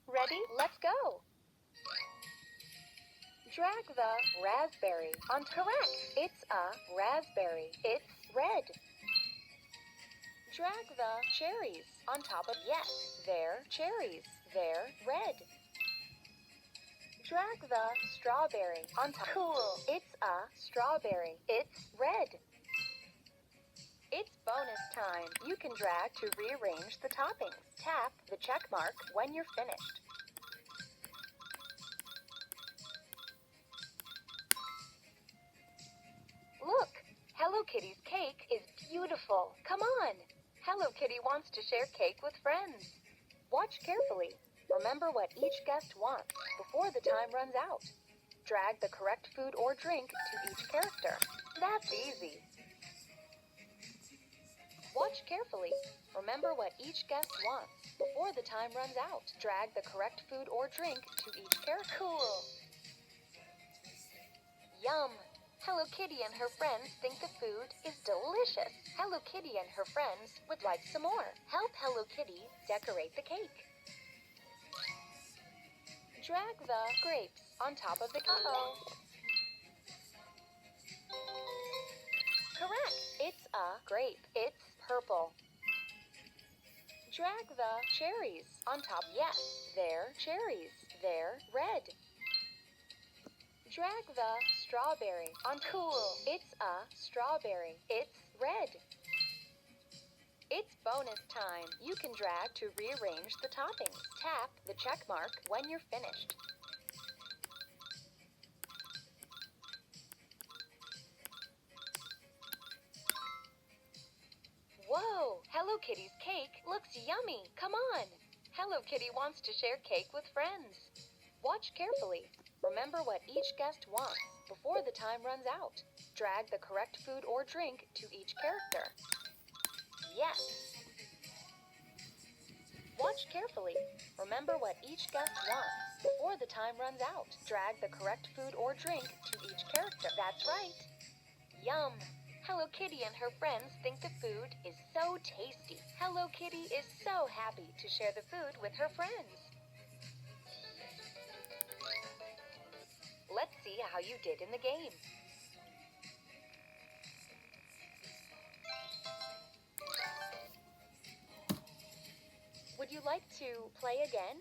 Ready? Let's go. Drag the raspberry on correct. It's a raspberry. It's red. Drag the cherries on top of yes. They're cherries. They're red. Drag the strawberry on top. Cool. It's a strawberry. It's red. It's bonus time. You can drag to rearrange the toppings. Tap the check mark when you're finished. Look, Hello Kitty's cake is beautiful. Come on. Hello Kitty wants to share cake with friends. Watch carefully. Remember what each guest wants before the time runs out. Drag the correct food or drink to each character. That's easy. Watch carefully. Remember what each guest wants before the time runs out. Drag the correct food or drink to each character. Cool. Yum. Hello Kitty and her friends think the food is delicious. Hello Kitty and her friends would like some more. Help Hello Kitty decorate the cake. Drag the grapes on top of the cake. Uh-oh. Correct. It's a grape. It's purple. Drag the cherries on top. Yes, they're cherries. They're red. Drag the strawberry on cool. It's a strawberry. It's red. It's bonus time. You can drag to rearrange the toppings. Tap the check mark when you're finished. Whoa! Hello Kitty's cake looks yummy. Come on. Hello Kitty wants to share cake with friends. Watch carefully. Remember what each guest wants before the time runs out. Drag the correct food or drink to each character. Yes. Watch carefully. Remember what each guest wants before the time runs out. Drag the correct food or drink to each character. That's right. Yum. Hello Kitty and her friends think the food is so tasty. Hello Kitty is so happy to share the food with her friends. Let's see how you did in the game. Would you like to play again?